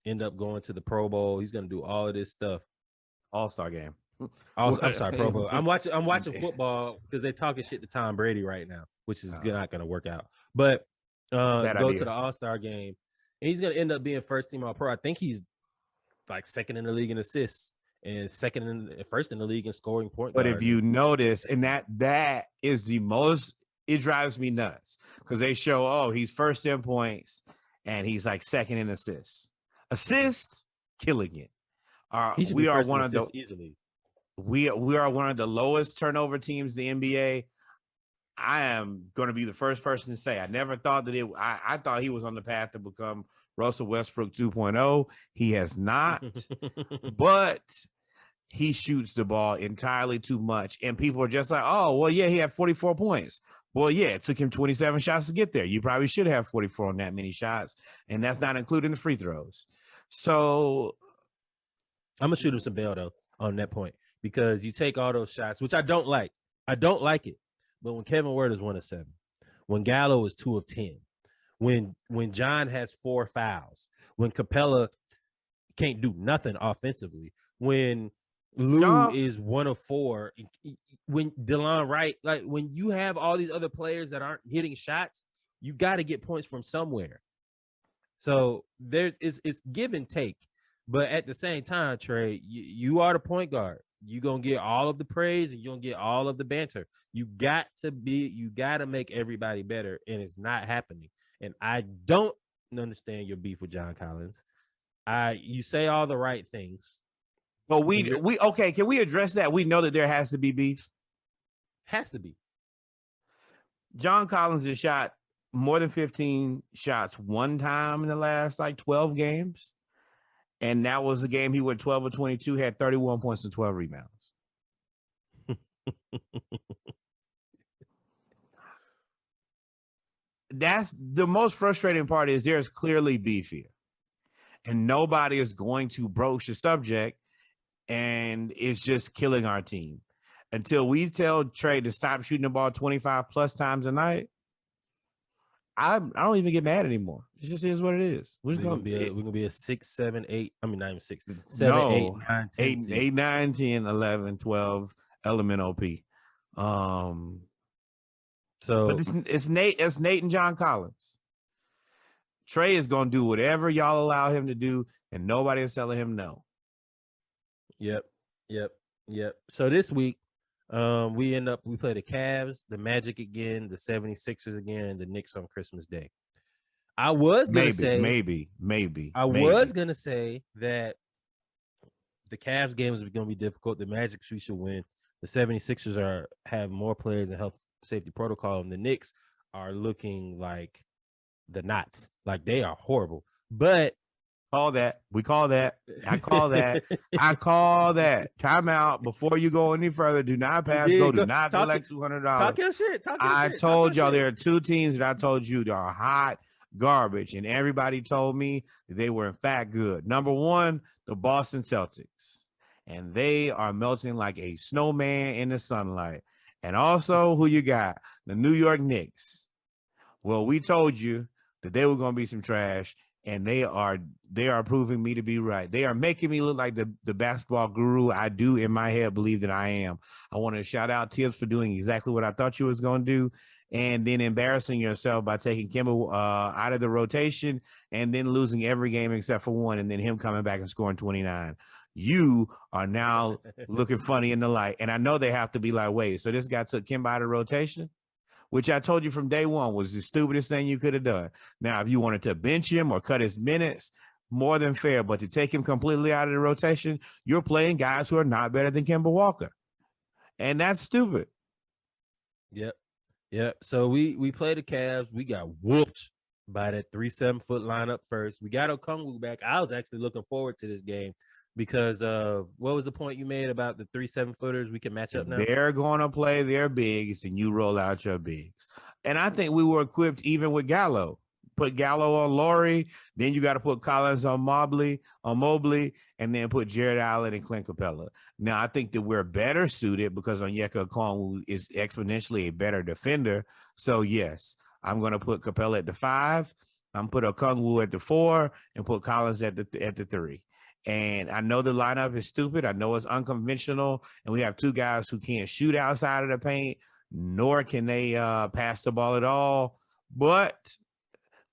end up going to the Pro Bowl. He's going to do all of this stuff. All-Star game. I'm sorry, Pro Bowl. I'm watching football because they're talking shit to Tom Brady right now, which is not going to work out. But go to the All-Star game, and he's going to end up being first team All-Pro. I think he's like second in the league in assists and first in the league in scoring point guard. But if you notice, and that is the most, it drives me nuts because they show, he's first in points and he's like second in assists. Assists, killing it. We are one of the easily. We are one of the lowest turnover teams in the NBA. I am going to be the first person to say I never thought that I thought he was on the path to become Russell Westbrook 2.0. He has not, but he shoots the ball entirely too much. And people are just like, oh, well, yeah, he had 44 points. Well, yeah, it took him 27 shots to get there. You probably should have 44 on that many shots. And that's not including the free throws. So I'm going to shoot him some bail, though, on that point, because you take all those shots, which I don't like. I don't like it. But when Kevin Ward is 1 of 7, when Gallo is 2 of 10, when John has 4 fouls, when Capella can't do nothing offensively, when Lou is 1 of 4, when DeLon Wright, like when you have all these other players that aren't hitting shots, you got to get points from somewhere. So it's give and take. But at the same time, Trey, you are the point guard. You're going to get all of the praise and you're going to get all of the banter. You got to make everybody better, and it's not happening. And I don't understand your beef with John Collins. You say all the right things. But okay, can we address that? We know that there has to be beef. Has to be. John Collins has shot more than 15 shots one time in the last 12 games. And that was the game he went 12 or 22, had 31 points and 12 rebounds. That's the most frustrating part, is there's clearly beef here. And nobody is going to broach the subject, and it's just killing our team. Until we tell Trey to stop shooting the ball 25 plus times a night, I don't even get mad anymore. It just is what it is. We're gonna be a 6, 7, 8. I mean, not even 6, 7, 8, 9, 10. 8, 9, 10, 11, 12, element OP. So but it's Nate and John Collins. Trey is gonna do whatever y'all allow him to do, and nobody is telling him no. Yep. So this week, we play the Cavs, the Magic again, the 76ers again, and the Knicks on Christmas Day. I was gonna say that the Cavs game is gonna be difficult. The Magic we should win. The 76ers have more players in health safety protocol, and the Knicks are looking like the Knots. Like they are horrible. But we call that. I call that. Time out before you go any further. Do not pass go. Do not collect $200. Talk your shit. I told y'all there are 2 teams that I told you are hot garbage, and everybody told me that they were in fact good. Number 1, the Boston Celtics, and they are melting like a snowman in the sunlight. And also, who you got? The New York Knicks. Well, we told you that they were going to be some trash, and they are proving me to be right. They are making me look like the basketball guru I do in my head believe that I am. I want to shout out Tibbs for doing exactly what I thought you was going to do, and then embarrassing yourself by taking Kemba out of the rotation and then losing every game except for one, and then him coming back and scoring 29. You are now looking funny in the light. And I know they have to be like, wait, so this guy took Kemba out of rotation? which I told you from day one was the stupidest thing you could have done. Now, if you wanted to bench him or cut his minutes, more than fair. But to take him completely out of the rotation, you're playing guys who are not better than Kemba Walker. And that's stupid. Yep. So we played the Cavs. We got whooped by that 3-7-foot lineup first. We got Okongwu back. I was actually looking forward to this game because of what was the point you made about the 3-7-footers? We can match up now. They're going to play their bigs, and you roll out your bigs. And I think we were equipped even with Gallo. Put Gallo on Laurie, then you got to put Collins on Mobley, and then put Jared Allen and Clint Capella. Now, I think that we're better suited because Onyeka Okongwu is exponentially a better defender. So, yes, I'm going to put Capella at the 5. I'm put Okongwu at the 4 and put Collins at the 3. And I know the lineup is stupid. I know it's unconventional, and we have two guys who can't shoot outside of the paint, nor can they pass the ball at all. But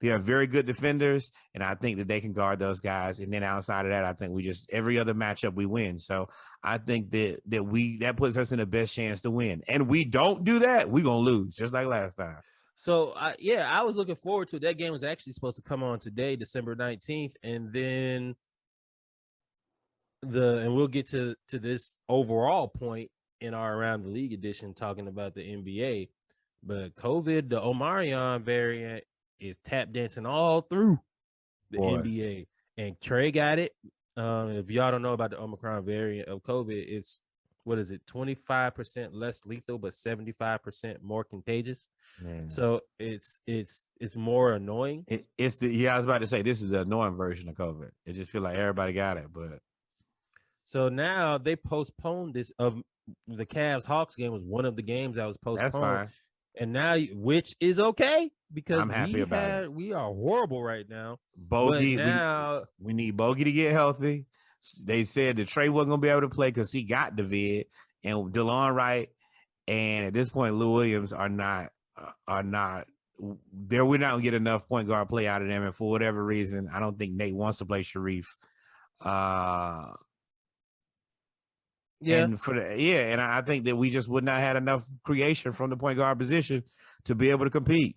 they are very good defenders, and I think that they can guard those guys. And then outside of that, I think we just every other matchup we win. So I think that puts us in the best chance to win. And we don't do that, we're gonna lose just like last time. So I was looking forward to it. That game was actually supposed to come on today, December 19th, and then and we'll get to this overall point in our Around the League edition talking about the NBA. But COVID, the Omarion variant, is tap dancing all through the NBA, and Trey got it. If y'all don't know about the Omicron variant of COVID, it's 25% less lethal, but 75% more contagious. Man. So it's more annoying. I was about to say this is the annoying version of COVID. It just feel like everybody got it, but so now they postponed this. Of the Cavs Hawks game was one of the games that was postponed. That's fine. And now, which is okay because I'm happy about it. We are horrible right now. Bogey, now we need Bogey to get healthy. They said that Trey wasn't gonna be able to play because he got David and DeLon Wright, and at this point, Lou Williams are not there. We're not gonna get enough point guard play out of them, and for whatever reason, I don't think Nate wants to play Sharif. And I think that we just would not have enough creation from the point guard position to be able to compete.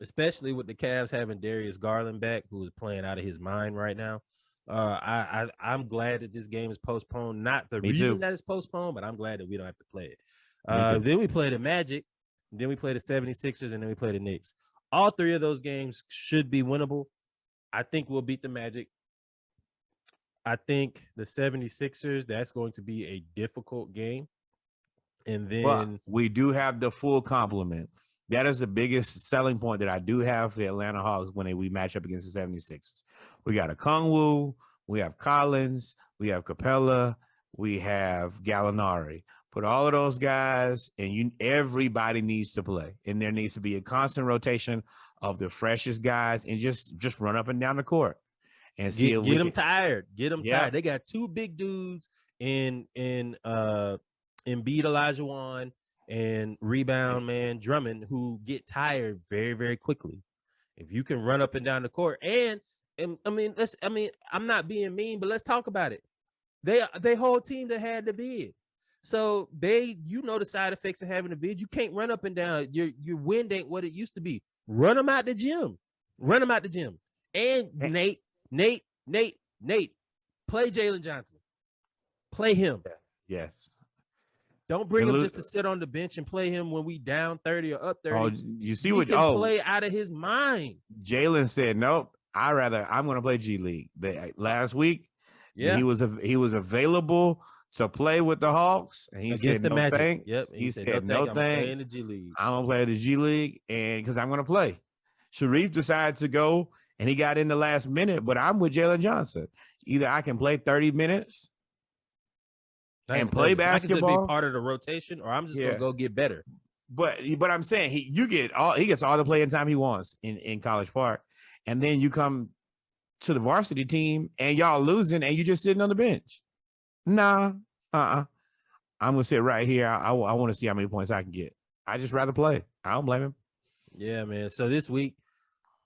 Especially with the Cavs having Darius Garland back, who is playing out of his mind right now. I'm glad that this game is postponed. Not the reason that it's postponed, but I'm glad that we don't have to play it. Then we play the Magic, then we play the 76ers, and then we play the Knicks. All three of those games should be winnable. I think we'll beat the Magic. I think the 76ers, that's going to be a difficult game. And then we do have the full complement. That is the biggest selling point that I do have for the Atlanta Hawks when we match up against the 76ers. We got Okongwu, we have Collins, we have Capella, we have Gallinari. Put all of those guys, and everybody needs to play. And there needs to be a constant rotation of the freshest guys and just run up and down the court. And get them tired. Get them tired. They got two big dudes in Embiid, Olajuwon, and rebound man Drummond who get tired very, very quickly. If you can run up and down the court, and I'm not being mean, but let's talk about it. They whole team that had the vid. So the side effects of having a vid. You can't run up and down. Your wind ain't what it used to be. Run them out the gym. And Nate, play Jalen Johnson. Play him. Yes. Don't bring him just to sit on the bench and play him when we down 30 or up 30. Oh, you see what? Play out of his mind. Jalen said, "Nope. I'm going to play G League." Last week, he was available to play with the Hawks, and he said, "No thanks." Yep. He said, "No thanks. In the G League. I'm gonna play the G League, and because I'm going to play." Sharif decided to go. And he got in the last minute, but I'm with Jalen Johnson. Either I can play 30 minutes and play basketball, I can be part of the rotation, or I'm just gonna go get better. But I'm saying he gets all the playing time he wants in College Park, and then you come to the varsity team and y'all losing, and you just sitting on the bench. Nah, I'm gonna sit right here. I want to see how many points I can get. I just rather play. I don't blame him. Yeah, man. So this week,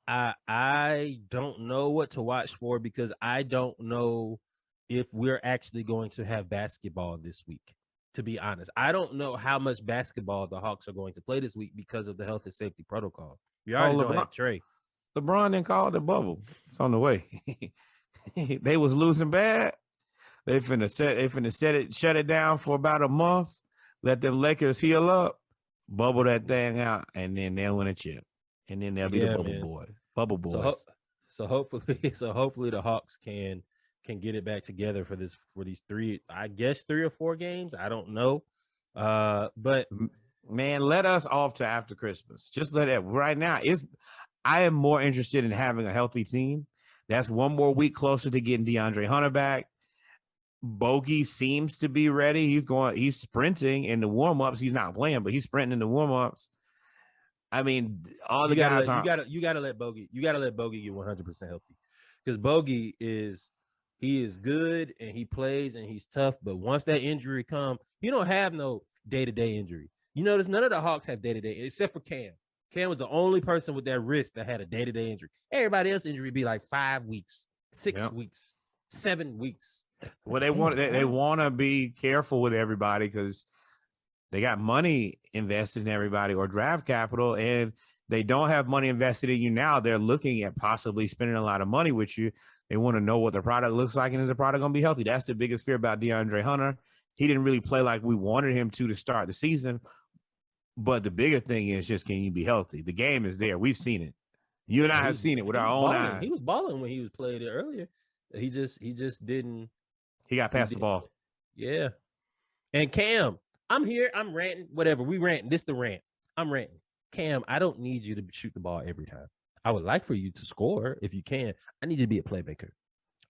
I don't know what to watch for because I don't know if we're actually going to have basketball this week to be honest. I don't know how much basketball the Hawks are going to play this week because of the health and safety protocol. You Oh, already don't have Trey. LeBron didn't call the bubble. It's on the way. They was losing bad. They finna shut it down for about a month. Let them Lakers heal up, bubble that thing out, and then they'll win a chip. And then they'll be the bubble boys. So hopefully the Hawks can get it back together for these 3 or 4 games. I don't know. But man, let us off to after Christmas. Just let it right now. I am more interested in having a healthy team. That's one more week closer to getting DeAndre Hunter back. Bogey seems to be ready. He's sprinting in the warm-ups. He's not playing, but he's sprinting in the warm-ups. I mean, all the guys you gotta let Bogey get 100% healthy, because Bogey is good and he plays and he's tough. But once that injury comes, you don't have no day-to-day injury. You notice none of the Hawks have day-to-day except for Cam. Cam was the only person with that wrist that had a day-to-day injury. Everybody else injury be like 5 weeks, 6 weeks, 7 weeks. Well, they want to be careful with everybody because they got money invested in everybody or draft capital, and they don't have money invested in you now. They're looking at possibly spending a lot of money with you. They want to know what the product looks like, and is the product going to be healthy? That's the biggest fear about DeAndre Hunter. He didn't really play like we wanted him to start the season. But the bigger thing is just, can you be healthy? The game is there. We've seen it. You and I have seen it with our own eyes. He was balling when he was playing it earlier. He just didn't. He got past the ball. Yeah. And Cam, I'm here. I'm ranting. Whatever. We ranting. This the rant. I'm ranting. Cam, I don't need you to shoot the ball every time. I would like for you to score if you can. I need you to be a playmaker.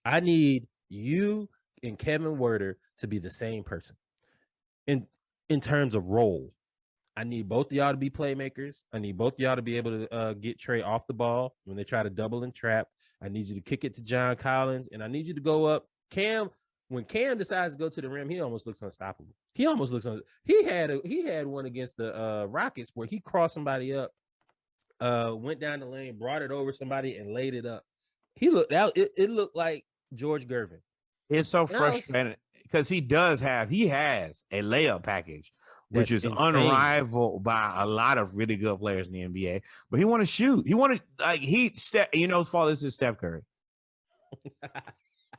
I need you and Kevin Werder to be the same person in terms of role. I need both of y'all to be playmakers. I need both of y'all to be able to get Trey off the ball when they try to double and trap. I need you to kick it to John Collins, and I need you to go up. Cam, when Cam decides to go to the rim, he almost looks unstoppable. He had one against the Rockets where he crossed somebody up, went down the lane, brought it over somebody, and laid it up. He looked out. It looked like George Gervin. It's so frustrating because he has a layup package, which is insane, unrivaled by a lot of really good players in the NBA. But he want to shoot. He wanted his fault is Steph Curry.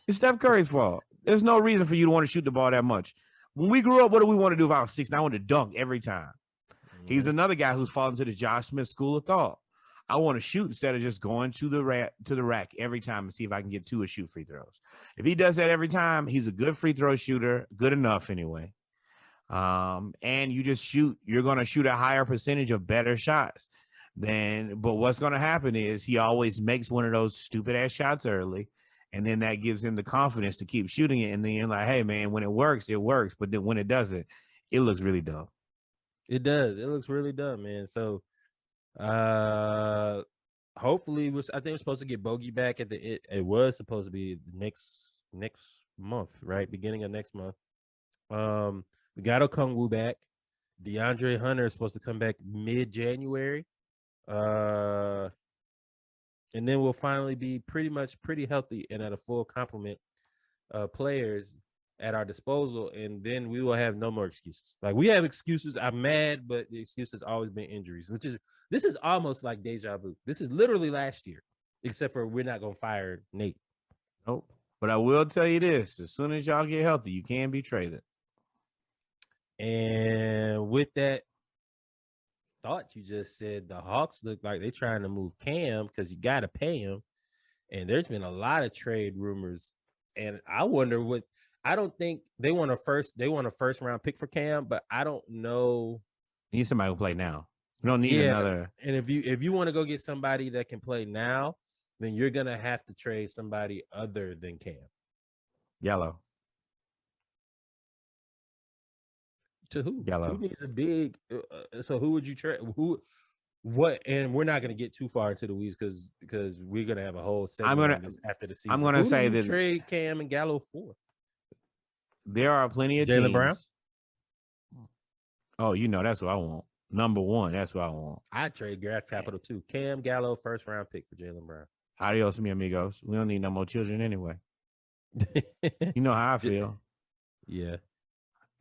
It's Steph Curry's fault. There's no reason for you to want to shoot the ball that much. When we grew up, what do we want to do if I was 6? I want to dunk every time. Mm-hmm. He's another guy who's fallen to the Josh Smith school of thought. I want to shoot instead of just going to the rack every time and see if I can get 2 or shoot free throws. If he does that every time, he's a good free throw shooter, good enough anyway. And you just shoot. You're going to shoot a higher percentage of better shots. But what's going to happen is he always makes one of those stupid ass shots early. And then that gives him the confidence to keep shooting it. And then you're like, hey, man, when it works, it works. But then when it doesn't, it looks really dumb. It does. It looks really dumb, man. So hopefully, I think we're supposed to get Bogey back at it was supposed to be next month, right? Beginning of next month. We got Okongwu back. DeAndre Hunter is supposed to come back mid-January. And then we'll finally be pretty healthy and at a full complement of players at our disposal. And then we will have no more excuses. Like, we have excuses. I'm mad, but the excuse has always been injuries, this is almost like deja vu. This is literally last year, except for we're not going to fire Nate. Nope. But I will tell you this, as soon as y'all get healthy, you can be traded. And with that thought you just said, the Hawks look like they're trying to move Cam because you got to pay him. And there's been a lot of trade rumors. And I wonder I don't think they want a first round pick for Cam, but I don't know. You need somebody who play now. We don't need another. And if you want to go get somebody that can play now, then you're going to have to trade somebody other than Cam. Yellow. To who? Yellow. Who needs a big? So who would you trade? What? And we're not going to get too far into the weeds because we're going to have a whole segment after the season. I'm going to say that trade Cam and Gallo for. There are plenty of Jaylen teams. Brown. Oh, that's what I want. Number 1, that's what I want. I trade draft capital too. Cam, Gallo, first round pick for Jaylen Brown. Adios, mi amigos. We don't need no more children anyway. You know how I feel. Yeah.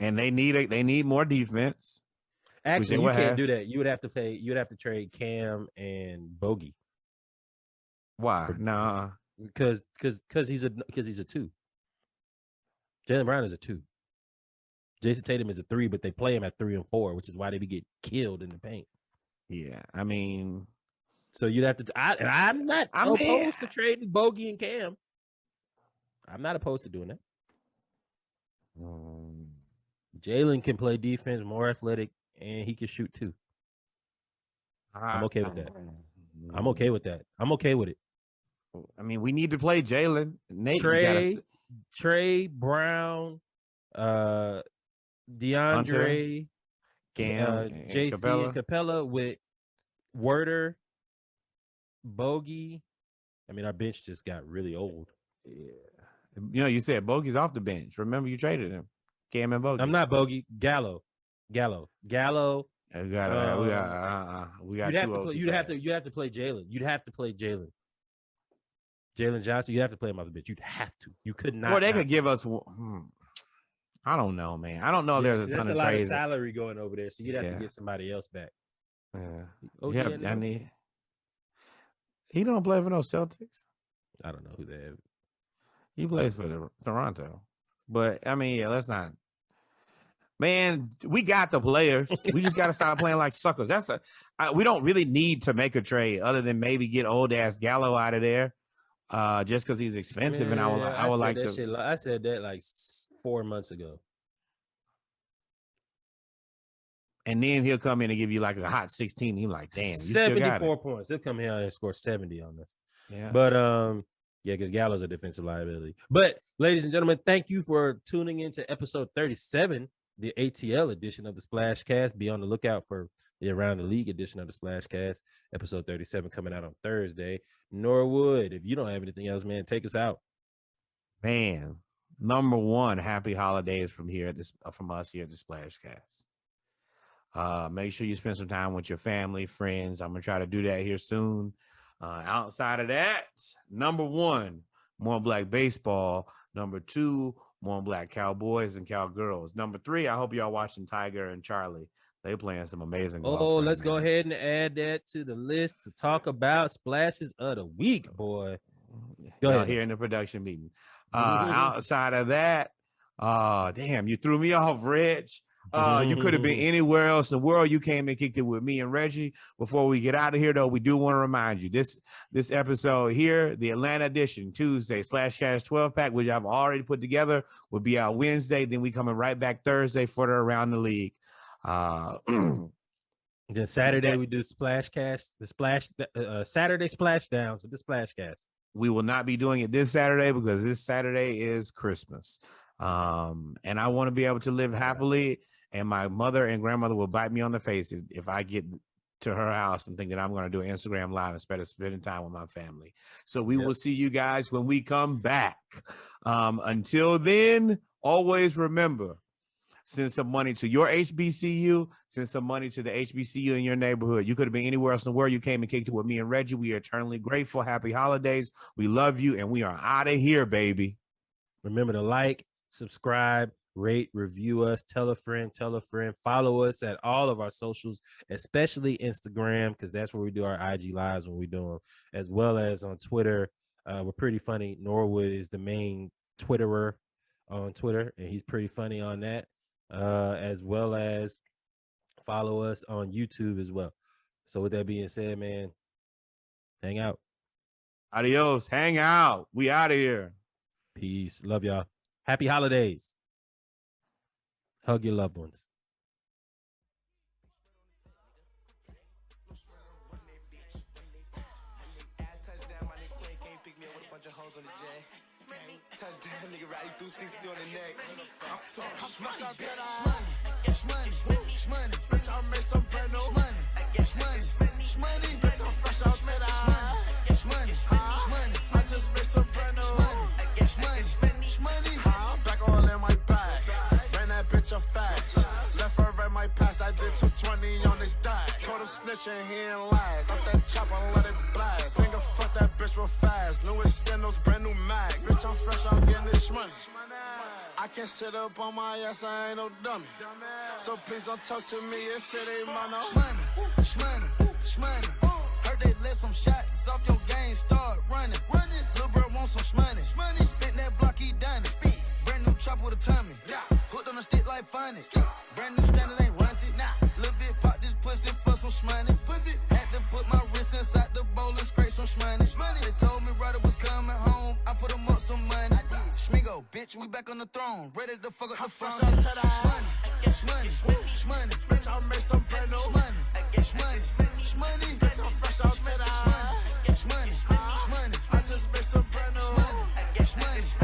and they need more defense. Actually, you can't do that. You would have to pay. You would have to trade Cam and Bogey. Why? Nah, because he's a 2. Jaylen Brown is a 2. Jason Tatum is a 3, but they play him at 3 and 4, which is why they get killed in the paint. Yeah, I mean, so you'd have to. I'm not opposed to trading Bogey and Cam. I'm not opposed to doing that. Jaylen can play defense, more athletic, and he can shoot too. I'm okay with that. I'm okay with that. I'm okay with it. I mean, we need to play Jaylen. Trey Brown, DeAndre, Hunter, Cam, JC Capella. and Capella with Werder, Bogey. I mean, our bench just got really old. Yeah. You said Bogey's off the bench. Remember, you traded him. Cam and Bogey. I'm not Bogey. Gallo. We got You'd have to play Jalen. You'd have to play Jalen Johnson. You have to play him off the bench. You'd have to. You could not. Well, they could give us. I don't know, man. I don't know. There's a ton of lot trades. Of salary going over there, so you'd have to get somebody else back. Yeah. He don't play for no Celtics. I don't know who they have. He plays for Toronto. But I mean, let's not. Man, we got the players. We just got to stop playing like suckers. We don't really need to make a trade other than maybe get old ass Gallo out of there, just because he's expensive. And I would like to. I said that like 4 months ago. And then he'll come in and give you like a hot 16. He's like, damn, 74 points. He'll come here and score 70 on this. Yeah. But because Gallo's a defensive liability. But ladies and gentlemen, thank you for tuning into episode 37, the ATL edition of the Splash Cast. Be on the lookout for the Around the League edition of the Splash Cast, episode 37 coming out on Thursday. Norwood, if you don't have anything else, man, take us out. Man, number one, happy holidays from us here at the Splash Cast. Make sure you spend some time with your family, friends. I'm gonna try to do that here soon. Outside of that, number one, more Black baseball. Number two, more Black Cowboys and Cowgirls. Number three, I hope y'all watching Tiger and Charlie. They playing some amazing golf. Oh, let's go ahead and add that to the list to talk about splashes of the week, boy. Go ahead. Here in the production meeting. Outside of that, damn, you threw me off, Reg. You could have been anywhere else in the world. You came and kicked it with me and Reggie. Before we get out of here, though, we do want to remind you this episode here, the Atlanta edition, Tuesday, Splash Cast 12 pack, which I've already put together, will be out Wednesday. Then we coming right back Thursday for the Around the League. Then Saturday we do Splash Cast, Saturday Splash Downs with the Splash Cast. We will not be doing it this Saturday because this Saturday is Christmas. And I want to be able to live happily. And my mother and grandmother will bite me on the face if I get to her house and think that I'm going to do an Instagram live instead of spending time with my family. So we will see you guys when we come back. Until then, always remember, send some money to your HBCU, send some money to the HBCU in your neighborhood. You could have been anywhere else in the world. You came and kicked it with me and Reggie. We are eternally grateful. Happy holidays. We love you, and we are out of here, baby. Remember to like, subscribe, rate, review us, tell a friend, follow us at all of our socials, especially Instagram, because that's where we do our IG lives when we do them, as well as on Twitter. We're pretty funny. Norwood is the main Twitterer on Twitter, and he's pretty funny on that, as well as follow us on YouTube as well. So with that being said, man, hang out. Adios. Hang out. We out of here. Peace. Love y'all. Happy holidays. Hug your loved ones. Touchdown, nigga, riding through 60 on the neck. Bitch, I made some brand new money. Bitch, I'm fresh out to the I just made some brand new money. I'm back all in my bag. Ran that bitch up fast. Left her in my past. I did 220 on this die. Caught him snitching, he ain't last. Up that chopper, let it blast. Finger fuck that bitch real fast. New extendos, brand new mags. Bitch, I'm fresh, I'm getting this money. I can sit up on my ass, I ain't no dummy. So please don't talk to me if it ain't my no. Shmoney. Heard they let some shots off your game, start running. Lil' bro want some shmoney. Spit that block, he done it. Brand new chop with a tummy. Hooked on a stick like funny. Brand new standard ain't runty. Lil' bit pop this pussy for some shmoney. Had to put my wrist inside the bowl and scrape some shmoney. They told me Ryder was coming home, I put him up some money. Schmigo, bitch, we back on the throne, ready to fuck up the front. Shmoney, bitch, I made some brand new shmoney. Bitch, I'm fresh out to the shmoney. I just made some brand new shmoney.